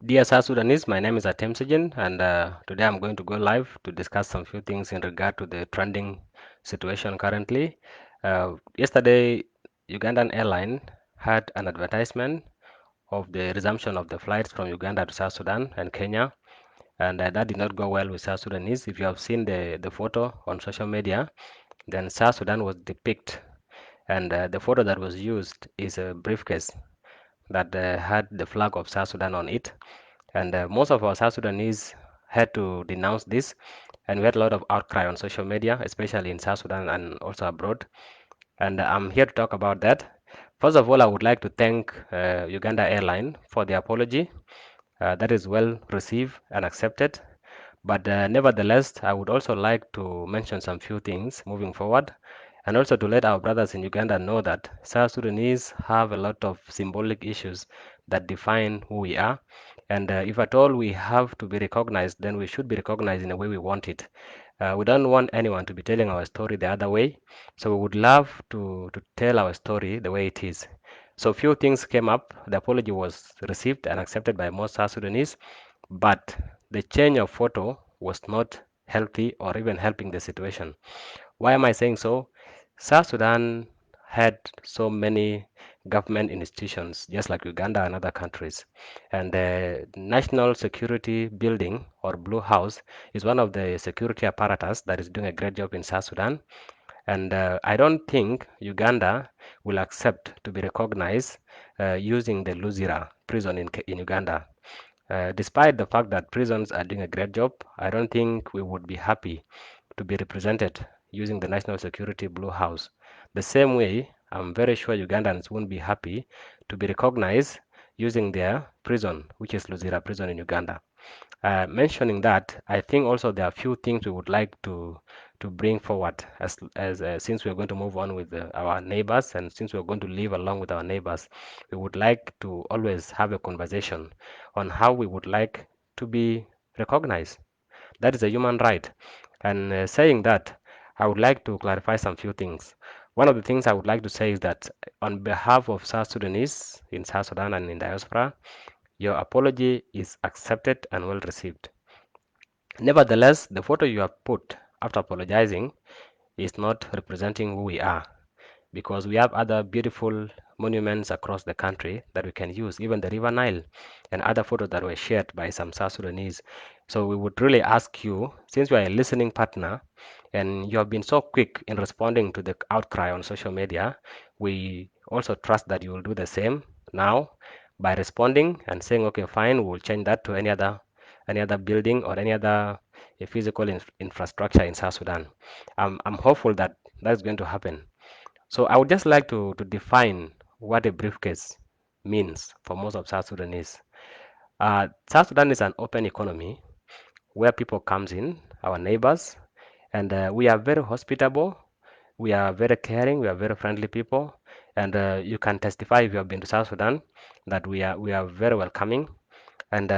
Dear South Sudanese, my name is Atem Sejin, and today I'm going to go live to discuss some few things in regard to the trending situation currently. Yesterday, Ugandan Airlines had an advertisement of the resumption of the flights from Uganda to South Sudan and Kenya, and that did not go well with South Sudanese. If you have seen the photo on social media, then South Sudan was depicted, and the photo that was used is a briefcase that had the flag of South Sudan on it. And most of our South Sudanese had to denounce this, and we had a lot of outcry on social media, especially in South Sudan and also abroad. And I'm here to talk about that. First of all, I would like to thank Uganda Airline for the apology. That is well received and accepted. But nevertheless, I would also like to mention some few things moving forward, and also to let our brothers in Uganda know that South Sudanese have a lot of symbolic issues that define who we are. And if at all we have to be recognized, then we should be recognized in the way we want it. We don't want anyone to be telling our story the other way. So we would love to tell our story the way it is. So few things came up. The apology was received and accepted by most South Sudanese, but the change of photo was not healthy or even helping the situation. Why am I saying so? South Sudan had so many government institutions, just like Uganda and other countries. And the National Security Building, or Blue House, is one of the security apparatus that is doing a great job in South Sudan. And I don't think Uganda will accept to be recognized using the Luzira prison in Uganda. Despite the fact that prisons are doing a great job, I don't think we would be happy to be represented using the National Security Blue House. The same way, I'm very sure Ugandans won't be happy to be recognized using their prison, which is Luzira prison in Uganda. Mentioning that, I think also there are a few things we would like to bring forward as since we're going to move on with our neighbors, and since we're going to live along with our neighbors, we would like to always have a conversation on how we would like to be recognized. That is a human right. And saying that, I would like to clarify some few things. One of the things I would like to say is that on behalf of South Sudanese in South Sudan and in diaspora, your apology is accepted and well received. Nevertheless, the photo you have put after apologizing is not representing who we are, because we have other beautiful monuments across the country that we can use, even the River Nile and other photos that were shared by some South Sudanese. So we would really ask you, since you are a listening partner and you have been so quick in responding to the outcry on social media, we also trust that you will do the same now by responding and saying, okay, fine, we'll change that to any other building or any other physical infrastructure in South Sudan. I'm hopeful that that's going to happen. So I would just like to define what a briefcase means for most of South Sudanese. South Sudan is an open economy where people comes in, our neighbors, and we are very hospitable. We are very caring. We are very friendly people, and you can testify if you have been to South Sudan that we are very welcoming. And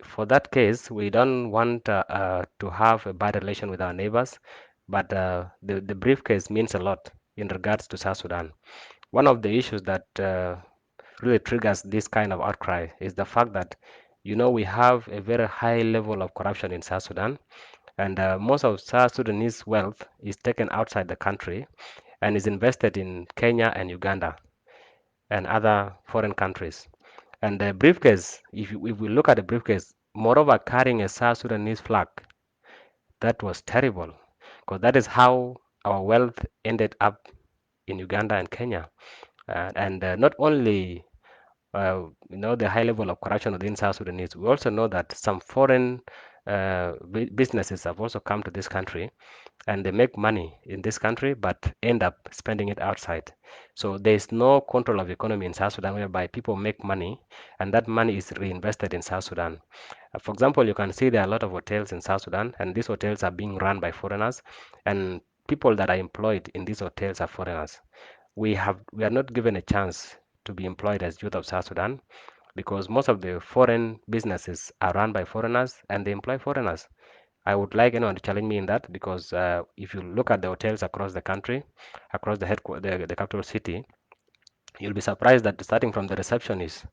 for that case, we don't want to have a bad relation with our neighbors, but the briefcase means a lot in regards to South Sudan. One of the issues that really triggers this kind of outcry is the fact that, we have a very high level of corruption in South Sudan, and most of South Sudanese wealth is taken outside the country and is invested in Kenya and Uganda and other foreign countries. And the briefcase, if we look at the briefcase, moreover carrying a South Sudanese flag, that was terrible, because that is how our wealth ended up in Uganda and Kenya. And not only the high level of corruption within South Sudanese, we also know that some foreign businesses have also come to this country and they make money in this country but end up spending it outside. So there is no control of economy in South Sudan whereby people make money and that money is reinvested in South Sudan. For example, you can see there are a lot of hotels in South Sudan, and these hotels are being run by foreigners, and people that are employed in these hotels are foreigners. We are not given a chance to be employed as youth of South Sudan because most of the foreign businesses are run by foreigners and they employ foreigners. I would like anyone to challenge me in that because if you look at the hotels across the country, across the capital city, you'll be surprised that starting from the receptionist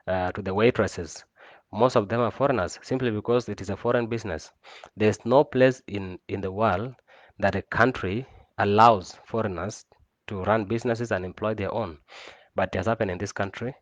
to the waitresses, Most of them are foreigners simply because it is a foreign business. There's no place in the world that a country allows foreigners to run businesses and employ their own. But it has happened in this country.